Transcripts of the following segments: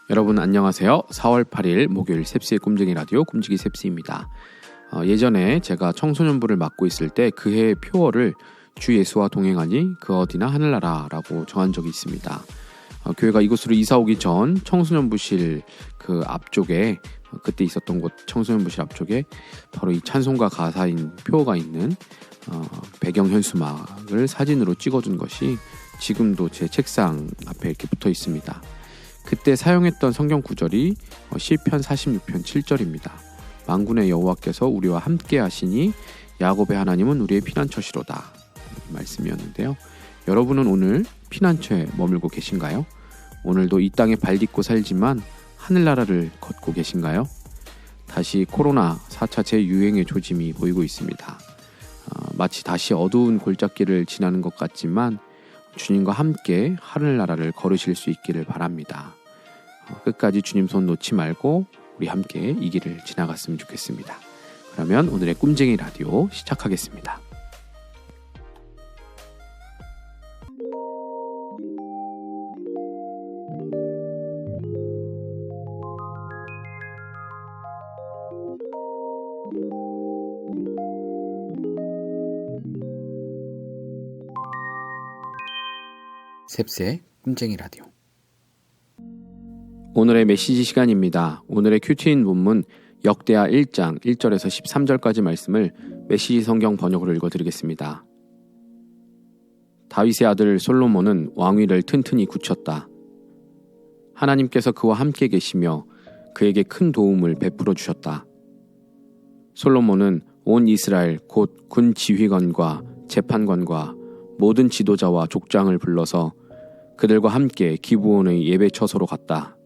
여러분 안녕하세요. 4월 8일 목요일 셉스의 꿈쟁이 라디오 꿈지기 셉스입니다. 예전에 제가 청소년부를 맡고 있을 때 그해의 표어를 주 예수와 동행하니 그 어디나 하늘나라라고 정한 적이 있습니다. 교회가 이곳으로 이사 오기 전 청소년부실 그 앞쪽에 그때 있었던 곳 청소년부실 앞쪽에 바로 이 찬송가 가사인 표어가 있는 배경 현수막을 사진으로 찍어둔 것이 지금도 제 책상 앞에 이렇게 붙어 있습니다. 그때 사용했던 성경 구절이 시편 46편 7절입니다. 만군의 여호와께서 우리와 함께 하시니 야곱의 하나님은 우리의 피난처시로다. 말씀이었는데요. 여러분은 오늘 피난처에 머물고 계신가요? 오늘도 이 땅에 발 딛고 살지만 하늘나라를 걷고 계신가요? 다시 코로나 4차 재유행의 조짐이 보이고 있습니다. 마치 다시 어두운 골짜기를 지나는 것 같지만 주님과 함께 하늘나라를 걸으실 수 있기를 바랍니다. 끝까지 주님 손 놓지 말고 우리 함께 이 길을 지나갔으면 좋겠습니다. 그러면 오늘의 꿈쟁이 라디오 시작하겠습니다. 셉스의 꿈쟁이 라디오. 오늘의 메시지 시간입니다. 오늘의 큐티인 본문 역대하 1장 1절에서 13절까지 말씀을 메시지 성경 번역으로 읽어드리겠습니다. 다윗의 아들 솔로몬은 왕위를 튼튼히 굳혔다. 하나님께서 그와 함께 계시며 그에게 큰 도움을 베풀어 주셨다. 솔로몬은 온 이스라엘 곧 군 지휘관과 재판관과 모든 지도자와 족장을 불러서 그들과 함께 기브온의 예배 처소로 갔다.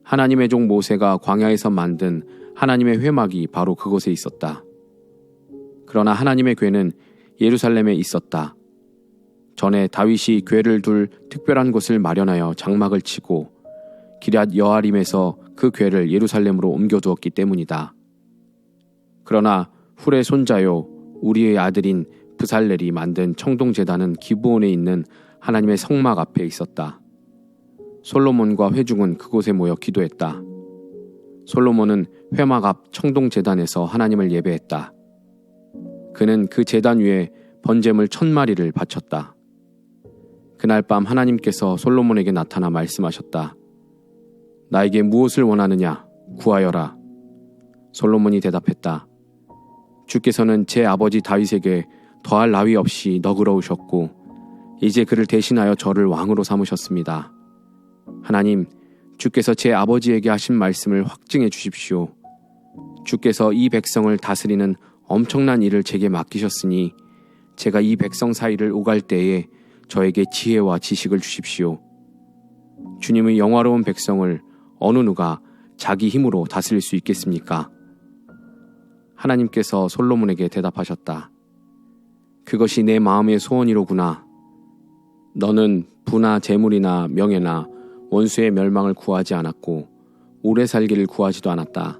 하나님의 종 모세가 광야에서 만든 하나님의 회막이 바로 그곳에 있었다. 그러나 하나님의 궤는 예루살렘에 있었다. 전에 다윗이 궤를 둘 특별한 곳을 마련하여 장막을 치고 기럇 여아림에서 그 궤를 예루살렘으로 옮겨두었기 때문이다. 그러나 훌의 손자요 우리의 아들인 브살렐이 만든 청동제단은 기브온에 있는 하나님의 성막 앞에 있었다. 솔로몬과 회중은 그곳에 모여 기도했다. 솔로몬은 회막 앞 청동제단에서 하나님을 예배했다. 그는 그 제단 위에 번제물 1000마리를 바쳤다. 그날 밤 하나님께서 솔로몬에게 나타나 말씀하셨다. 나에게 무엇을 원하느냐? 구하여라. 솔로몬이 대답했다. 주께서는 제 아버지 다윗에게 더할 나위 없이 너그러우셨고 이제 그를 대신하여 저를 왕으로 삼으셨습니다. 하나님, 주께서 제 아버지에게 하신 말씀을 확증해 주십시오. 주께서 이 백성을 다스리는 엄청난 일을 제게 맡기셨으니 제가 이 백성 사이를 오갈 때에 저에게 지혜와 지식을 주십시오. 주님의 영화로운 백성을 어느 누가 자기 힘으로 다스릴 수 있겠습니까? 하나님께서 솔로몬에게 대답하셨다. 그것이 내 마음의 소원이로구나. 너는 부나 재물이나 명예나 원수의 멸망을 구하지 않았고 오래 살기를 구하지도 않았다.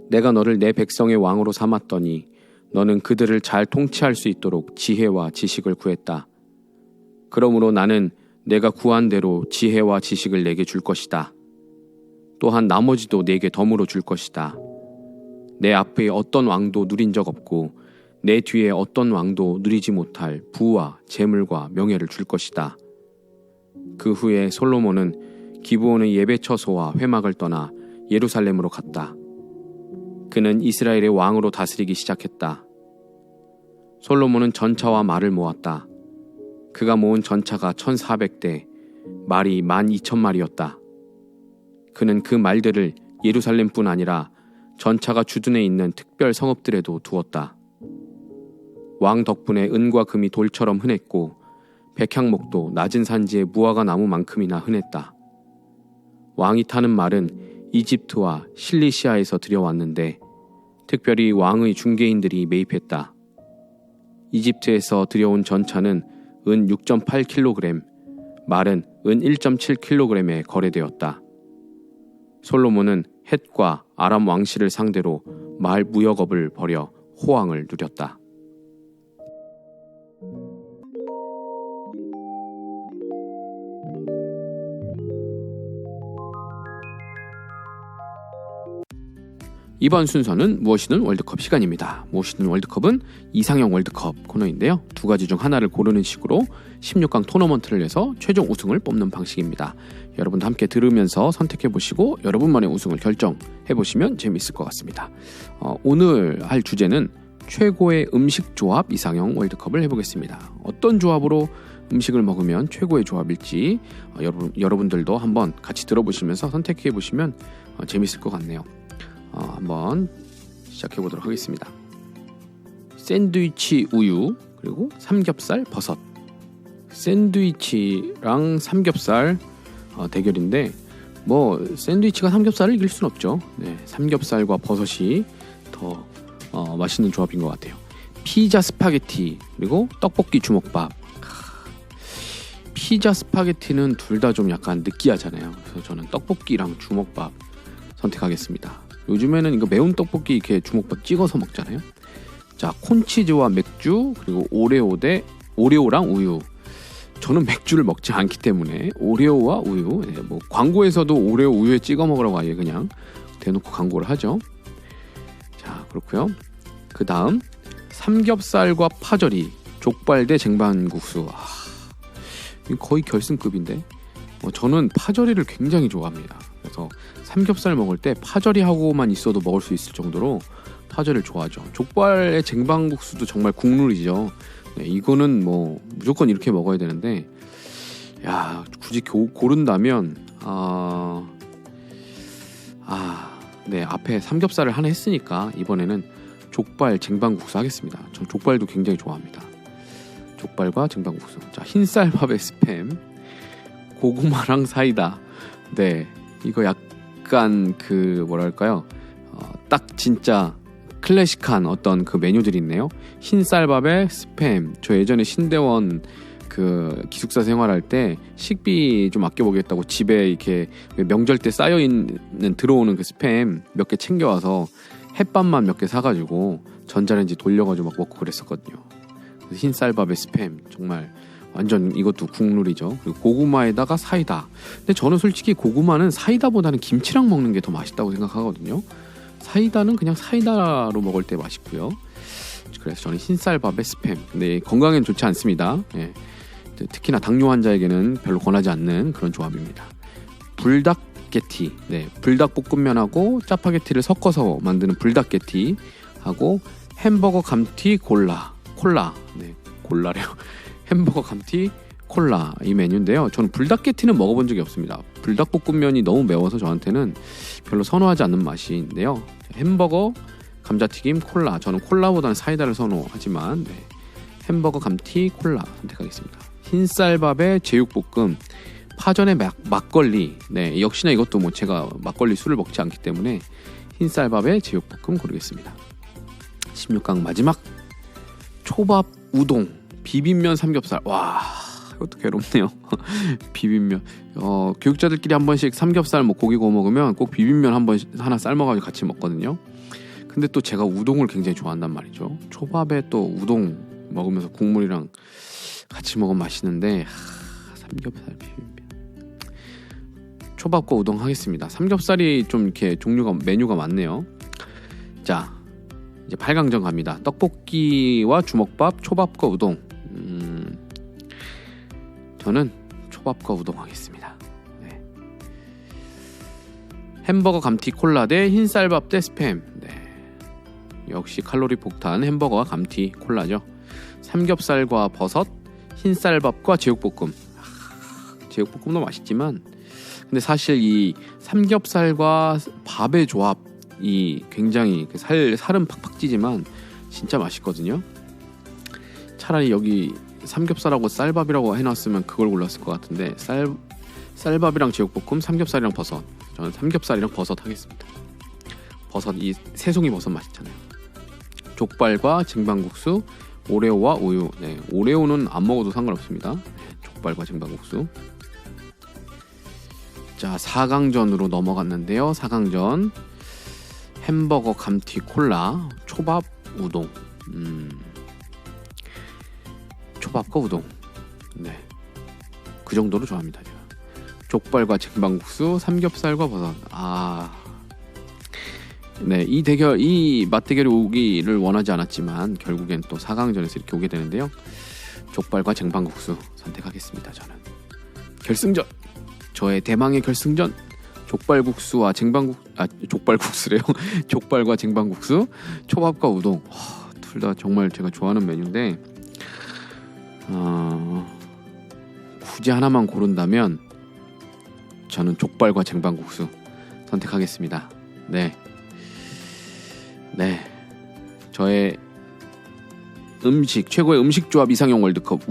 내가 너를 내 백성의 왕으로 삼았더니 너는 그들을 잘 통치할 수 있도록 지혜와 지식을 구했다. 그러므로 나는 내가 구한 대로 지혜와 지식을 내게 줄 것이다. 또한 나머지도 내게 덤으로 줄 것이다. 내 앞에 어떤 왕도 누린 적 없고 내 뒤에 어떤 왕도 누리지 못할 부와 재물과 명예를 줄 것이다. 그 후에 솔로몬은 기브온의 예배 처소와 회막을 떠나 예루살렘으로 갔다. 그는 이스라엘의 왕으로 다스리기 시작했다. 솔로몬은 전차와 말을 모았다. 그가 모은 전차가 1400대, 말이 12,000마리였다. 그는 그 말들을 예루살렘뿐 아니라 전차가 주둔해 있는 특별 성읍들에도 두었다. 왕 덕분에 은과 금이 돌처럼 흔했고 백향목도 낮은 산지에 무화과 나무만큼이나 흔했다. 왕이 타는 말은 이집트와 실리시아에서 들여왔는데 특별히 왕의 중개인들이 매입했다. 이집트에서 들여온 전차는 은 6.8kg, 말은 은 1.7kg에 거래되었다. 솔로몬은 헷과 아람 왕실을 상대로 마을 무역업을 벌여 호황을 누렸다. 이번 순서는 무엇이든 월드컵 시간입니다. 무엇이든 월드컵은 이상형 월드컵 코너인데요. 두 가지 중 하나를 고르는 식으로 16강 토너먼트를 해서 최종 우승을 뽑는 방식입니다. 여러분도 함께 들으면서 선택해보시고 여러분만의 우승을 결정해보시면 재미있을 것 같습니다. 오늘 할 주제는 최고의 음식 조합 이상형 월드컵을 해보겠습니다. 어떤 조합으로 음식을 먹으면 최고의 조합일지 여러분들도 한번 같이 들어보시면서 선택해보시면 재미있을 것 같네요. 한번 시작해 보도록 하겠습니다. 샌드위치 우유 그리고 삼겹살 버섯. 샌드위치랑 삼겹살 대결인데 뭐 샌드위치가 삼겹살을 이길 수는 없죠. 네, 삼겹살과 버섯이 더 맛있는 조합인 것 같아요. 피자 스파게티 그리고 떡볶이 주먹밥. 피자 스파게티는 둘 다 좀 약간 느끼하잖아요. 그래서 저는 떡볶이랑 주먹밥 선택하겠습니다. 요즘에는 이거 매운 떡볶이 이렇게 주먹밥 찍어서 먹잖아요. 자, 콘치즈와 맥주 그리고 오레오랑 우유. 저는 맥주를 먹지 않기 때문에 오레오와 우유. 네, 뭐 광고에서도 오레오 우유에 찍어 먹으라고 아예 그냥 대놓고 광고를 하죠. 자, 그렇고요. 그 다음 삼겹살과 파절이, 족발 대 쟁반국수. 이거 거의 결승급인데. 저는 파절이를 굉장히 좋아합니다. 그래서 삼겹살 먹을 때 파절이하고만 있어도 먹을 수 있을 정도로 파절이를 좋아하죠. 족발의 쟁반국수도 정말 국룰이죠. 네, 이거는 뭐 무조건 이렇게 먹어야 되는데, 야, 굳이 고른다면 네, 앞에 삼겹살을 하나 했으니까 이번에는 족발 쟁반국수 하겠습니다. 전 족발도 굉장히 좋아합니다. 족발과 쟁반국수. 자, 흰쌀밥에 스팸, 고구마랑 사이다. 네, 이거 약간 그 뭐랄까요, 딱 진짜 클래식한 어떤 그 메뉴들이 있네요. 흰쌀밥에 스팸. 저 예전에 신대원 그 기숙사 생활할 때 식비 좀 아껴보겠다고 집에 이렇게 명절 때 쌓여있는 들어오는 그 스팸 몇 개 챙겨와서 햇반만 몇 개 사가지고 전자레인지 돌려가지고 막 먹고 그랬었거든요. 그래서 흰쌀밥에 스팸 정말 완전 이것도 국룰이죠. 그리고 고구마에다가 사이다. 근데 저는 솔직히 고구마는 사이다보다는 김치랑 먹는 게 더 맛있다고 생각하거든요. 사이다는 그냥 사이다로 먹을 때 맛있고요. 그래서 저는 흰쌀밥에 스팸. 근데 건강엔 좋지 않습니다. 예. 특히나 당뇨 환자에게는 별로 권하지 않는 그런 조합입니다. 불닭게티. 네, 불닭볶음면하고 짜파게티를 섞어서 만드는 불닭게티하고 햄버거 감튀 콜라. 네, 콜라래요. 햄버거 감튀 콜라 이 메뉴인데요. 저는 불닭게티는 먹어본 적이 없습니다. 불닭볶음면이 너무 매워서 저한테는 별로 선호하지 않는 맛인데요. 햄버거, 감자튀김, 콜라. 저는 콜라보다는 사이다를 선호하지만 네, 햄버거 감튀 콜라 선택하겠습니다. 흰쌀밥에 제육볶음, 파전에 막걸리. 네, 역시나 이것도 뭐 제가 막걸리 술을 먹지 않기 때문에 흰쌀밥에 제육볶음 고르겠습니다. 16강 마지막 초밥 우동, 비빔면 삼겹살. 와, 이것도 괴롭네요. 비빔면. 교육자들끼리 한 번씩 삼겹살 뭐 고기 구워 먹으면 꼭 비빔면 하나 삶아가지고 같이 먹거든요. 근데 또 제가 우동을 굉장히 좋아한단 말이죠. 초밥에 또 우동 먹으면서 국물이랑 같이 먹으면 맛있는데 삼겹살 비빔면. 초밥과 우동 하겠습니다. 삼겹살이 좀 이렇게 메뉴가 많네요. 자, 이제 8강전 갑니다. 떡볶이와 주먹밥, 초밥과 우동. 저는 초밥과 우동 하겠습니다. 네. 햄버거 감튀 콜라 대 흰쌀밥 대 스팸. 네. 역시 칼로리 폭탄 햄버거와 감튀 콜라죠. 삼겹살과 버섯, 흰쌀밥과 제육볶음. 제육볶음도 맛있지만 근데 사실 이 삼겹살과 밥의 조합이 굉장히 살은 팍팍 찌지만 진짜 맛있거든요. 차라리 여기 삼겹살하고 쌀밥이라고 해놨으면 그걸 골랐을 것 같은데 쌀밥이랑 제육볶음, 삼겹살이랑 버섯. 저는 삼겹살이랑 버섯 하겠습니다. 버섯, 이 새송이 버섯 맛있잖아요. 족발과 쟁반국수, 오레오와 우유. 네, 오레오는 안 먹어도 상관없습니다. 족발과 쟁반국수. 자, 4강전으로 넘어갔는데요. 4강전 햄버거, 감튀, 콜라, 초밥, 우동. 초밥과 우동. 네, 그 정도로 좋아합니다 제가. 족발과 쟁반국수, 삼겹살과 버섯. 네, 이 맞대결이 오기를 원하지 않았지만 결국엔 또 4강전에서 이렇게 오게 되는데요. 족발과 쟁반국수 선택하겠습니다. 저는 결승전, 저의 대망의 결승전, 족발국수와 족발국수래요. 족발과 쟁반국수, 초밥과 우동. 둘 다 정말 제가 좋아하는 메뉴인데 굳이 하나만 고른다면 저는 족발과 쟁반국수 선택하겠습니다. 네, 저의 최고의 음식 조합 이상형 월드컵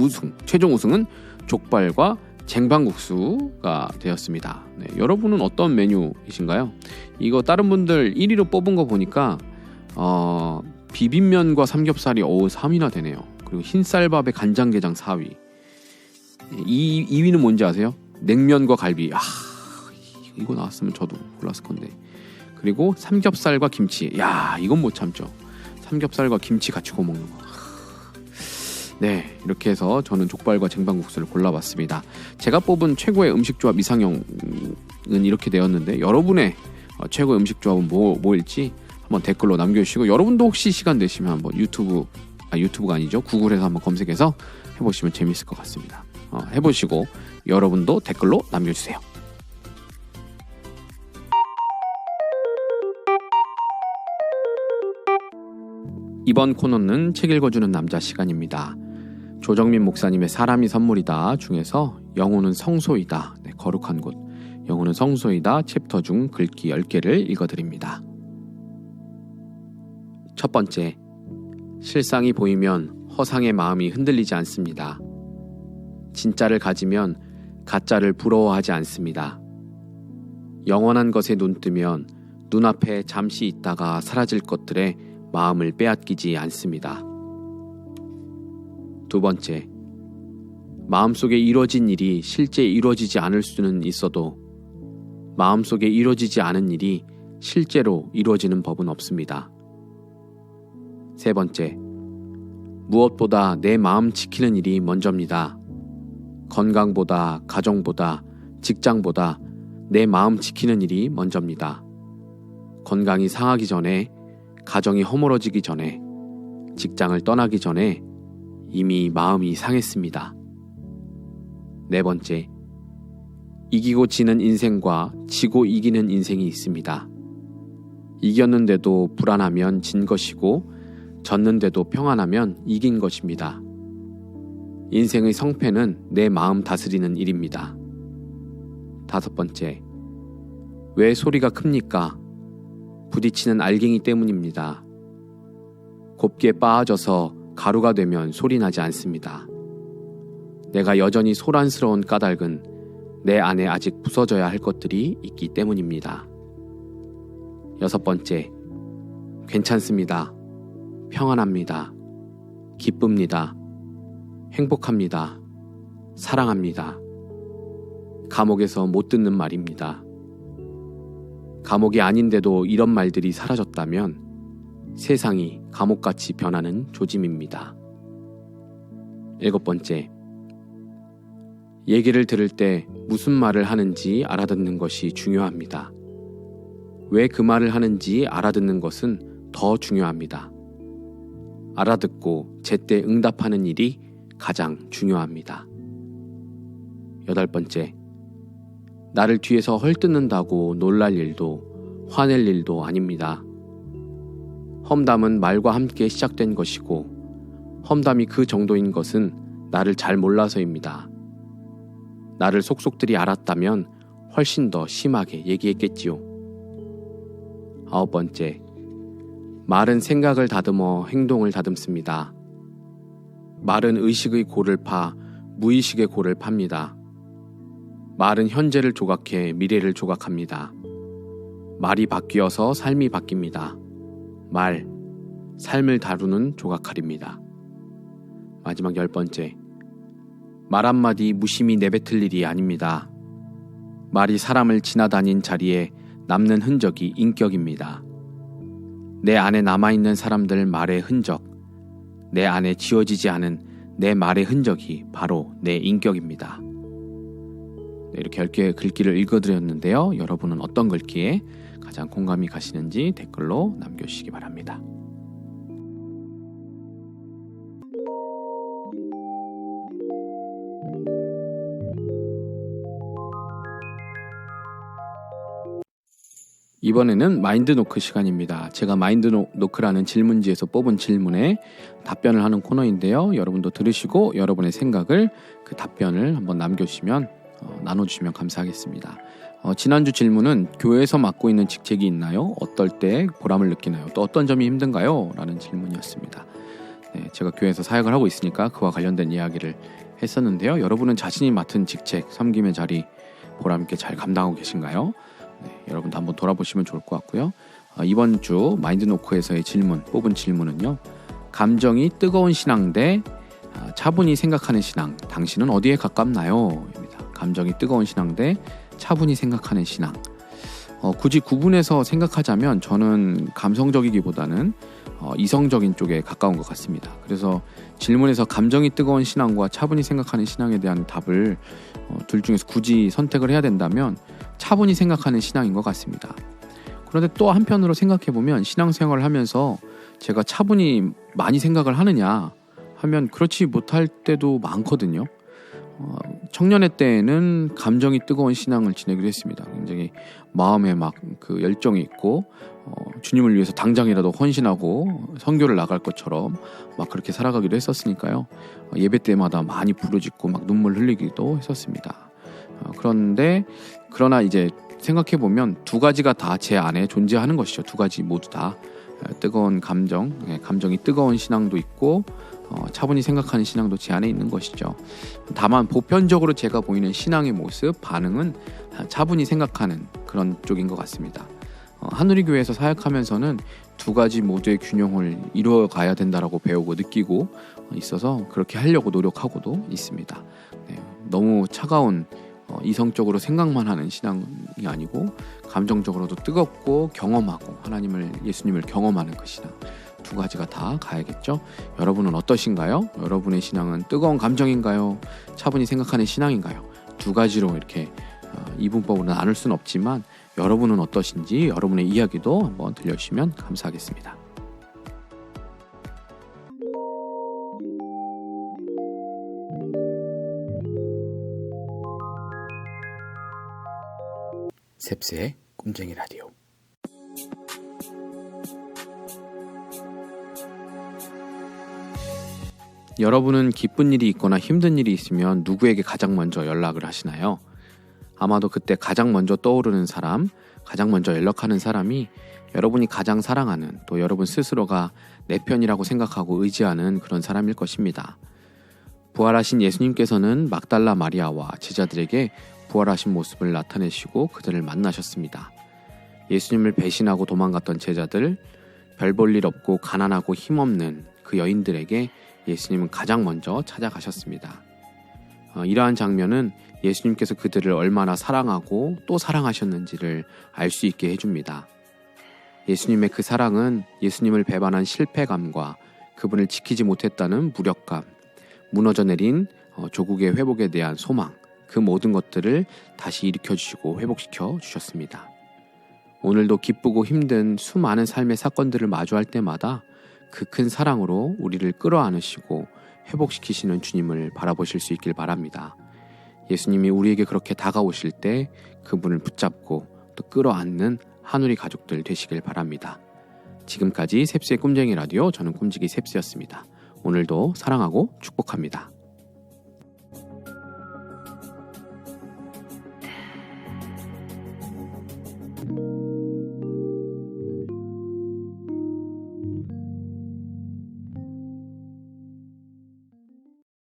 최종 우승은 족발과 쟁반국수가 되었습니다. 네, 여러분은 어떤 메뉴이신가요? 이거 다른 분들 1위로 뽑은 거 보니까 비빔면과 삼겹살이 3위나 되네요. 그리고 흰쌀밥에 간장게장 4위. 2위는 뭔지 아세요? 냉면과 갈비. 이거 나왔으면 저도 골랐을 건데. 그리고 삼겹살과 김치. 이건 못 참죠. 삼겹살과 김치 같이 구워 먹는 거. 네, 이렇게 해서 저는 족발과 쟁반국수를 골라봤습니다. 제가 뽑은 최고의 음식 조합 이상형은 이렇게 되었는데 여러분의 최고의 음식 조합은 뭐일지 한번 댓글로 남겨주시고, 여러분도 혹시 시간 되시면 한번 유튜브가 아니죠, 구글에서 한번 검색해서 해보시면 재밌을 것 같습니다. 해보시고 여러분도 댓글로 남겨주세요. 이번 코너는 책 읽어주는 남자 시간입니다. 조정민 목사님의 사람이 선물이다 중에서 영혼은 성소이다, 거룩한 곳, 영혼은 성소이다 챕터 중 글귀 10개를 읽어드립니다. 첫 번째, 실상이 보이면 허상의 마음이 흔들리지 않습니다. 진짜를 가지면 가짜를 부러워하지 않습니다. 영원한 것에 눈뜨면 눈앞에 잠시 있다가 사라질 것들에 마음을 빼앗기지 않습니다. 두 번째, 마음속에 이루어진 일이 실제 이루어지지 않을 수는 있어도 마음속에 이루어지지 않은 일이 실제로 이루어지는 법은 없습니다. 세 번째, 무엇보다 내 마음 지키는 일이 먼저입니다. 건강보다, 가정보다, 직장보다 내 마음 지키는 일이 먼저입니다. 건강이 상하기 전에, 가정이 허물어지기 전에, 직장을 떠나기 전에 이미 마음이 상했습니다. 네 번째, 이기고 지는 인생과 지고 이기는 인생이 있습니다. 이겼는데도 불안하면 진 것이고 졌는데도 평안하면 이긴 것입니다. 인생의 성패는 내 마음 다스리는 일입니다. 다섯 번째, 왜 소리가 큽니까? 부딪히는 알갱이 때문입니다. 곱게 빻아져서 가루가 되면 소리 나지 않습니다. 내가 여전히 소란스러운 까닭은 내 안에 아직 부서져야 할 것들이 있기 때문입니다. 여섯 번째, 괜찮습니다. 평안합니다. 기쁩니다. 행복합니다. 사랑합니다. 감옥에서 못 듣는 말입니다. 감옥이 아닌데도 이런 말들이 사라졌다면 세상이 감옥같이 변하는 조짐입니다. 일곱 번째, 얘기를 들을 때 무슨 말을 하는지 알아듣는 것이 중요합니다. 왜 그 말을 하는지 알아듣는 것은 더 중요합니다. 알아듣고 제때 응답하는 일이 가장 중요합니다. 여덟 번째, 나를 뒤에서 헐뜯는다고 놀랄 일도 화낼 일도 아닙니다. 험담은 말과 함께 시작된 것이고 험담이 그 정도인 것은 나를 잘 몰라서입니다. 나를 속속들이 알았다면 훨씬 더 심하게 얘기했겠지요. 아홉 번째, 말은 생각을 다듬어 행동을 다듬습니다. 말은 의식의 골을 파 무의식의 골을 팝니다. 말은 현재를 조각해 미래를 조각합니다. 말이 바뀌어서 삶이 바뀝니다. 삶을 다루는 조각칼입니다. 마지막 10번째, 말 한마디 무심히 내뱉을 일이 아닙니다. 말이 사람을 지나다닌 자리에 남는 흔적이 인격입니다. 내 안에 남아있는 사람들 말의 흔적, 내 안에 지워지지 않은 내 말의 흔적이 바로 내 인격입니다. 네, 이렇게 10개의 글귀를 읽어드렸는데요. 여러분은 어떤 글귀에 가장 공감이 가시는지 댓글로 남겨주시기 바랍니다. 이번에는 마인드노크 시간입니다. 제가 마인드노크라는 질문지에서 뽑은 질문에 답변을 하는 코너인데요. 여러분도 들으시고 여러분의 생각을 그 답변을 한번 남겨주시면 나눠주시면 감사하겠습니다. 지난주 질문은 교회에서 맡고 있는 직책이 있나요? 어떨 때 보람을 느끼나요? 또 어떤 점이 힘든가요? 라는 질문이었습니다. 네, 제가 교회에서 사역을 하고 있으니까 그와 관련된 이야기를 했었는데요. 여러분은 자신이 맡은 직책, 섬김의 자리 보람 있게 잘 감당하고 계신가요? 네, 여러분도 한번 돌아보시면 좋을 것 같고요. 이번 주 마인드노크에서의 뽑은 질문은요. 감정이 뜨거운 신앙 대 차분히 생각하는 신앙, 당신은 어디에 가깝나요? 입니다. 감정이 뜨거운 신앙 대 차분히 생각하는 신앙. 굳이 구분해서 생각하자면 저는 감성적이기보다는 이성적인 쪽에 가까운 것 같습니다. 그래서 질문에서 감정이 뜨거운 신앙과 차분히 생각하는 신앙에 대한 답을 둘 중에서 굳이 선택을 해야 된다면 차분히 생각하는 신앙인 것 같습니다. 그런데 또 한편으로 생각해보면 신앙생활을 하면서 제가 차분히 많이 생각을 하느냐 하면 그렇지 못할 때도 많거든요. 청년의 때에는 감정이 뜨거운 신앙을 지내기로 했습니다. 굉장히 마음에 막 그 열정이 있고 주님을 위해서 당장이라도 헌신하고 선교를 나갈 것처럼 막 그렇게 살아가기도 했었으니까요. 예배 때마다 많이 부르짖고 막 눈물 흘리기도 했었습니다. 그러나 이제 생각해보면 두 가지가 다 제 안에 존재하는 것이죠. 두 가지 모두 다 뜨거운 감정이 뜨거운 신앙도 있고 차분히 생각하는 신앙도 제 안에 있는 것이죠. 다만 보편적으로 제가 보이는 신앙의 모습, 반응은 차분히 생각하는 그런 쪽인 것 같습니다. 하누리교회에서 사역하면서는 두 가지 모두의 균형을 이루어가야 된다라고 배우고 느끼고 있어서 그렇게 하려고 노력하고도 있습니다. 네, 너무 차가운 이성적으로 생각만 하는 신앙이 아니고 감정적으로도 뜨겁고 경험하고 예수님을 경험하는 그 신앙, 두 가지가 다 가야겠죠. 여러분은 어떠신가요? 여러분의 신앙은 뜨거운 감정인가요? 차분히 생각하는 신앙인가요? 두 가지로 이렇게 이분법으로 나눌 수는 없지만 여러분은 어떠신지 여러분의 이야기도 한번 들려주시면 감사하겠습니다. 셉스의 꿈쟁이 라디오. 여러분은 기쁜 일이 있거나 힘든 일이 있으면 누구에게 가장 먼저 연락을 하시나요? 아마도 그때 가장 먼저 떠오르는 사람, 가장 먼저 연락하는 사람이 여러분이 가장 사랑하는, 또 여러분 스스로가 내 편이라고 생각하고 의지하는 그런 사람일 것입니다. 부활하신 예수님께서는 막달라 마리아와 제자들에게 부활하신 모습을 나타내시고 그들을 만나셨습니다. 예수님을 배신하고 도망갔던 제자들, 별 볼 일 없고 가난하고 힘없는 그 여인들에게 예수님은 가장 먼저 찾아가셨습니다. 이러한 장면은 예수님께서 그들을 얼마나 사랑하고 또 사랑하셨는지를 알 수 있게 해줍니다. 예수님의 그 사랑은 예수님을 배반한 실패감과 그분을 지키지 못했다는 무력감, 무너져 내린 조국의 회복에 대한 소망, 그 모든 것들을 다시 일으켜주시고 회복시켜 주셨습니다. 오늘도 기쁘고 힘든 수많은 삶의 사건들을 마주할 때마다 그 큰 사랑으로 우리를 끌어안으시고 회복시키시는 주님을 바라보실 수 있길 바랍니다. 예수님이 우리에게 그렇게 다가오실 때 그분을 붙잡고 또 끌어안는 하누리 가족들 되시길 바랍니다. 지금까지 셉스의 꿈쟁이 라디오, 저는 꿈지기 셉스였습니다. 오늘도 사랑하고 축복합니다.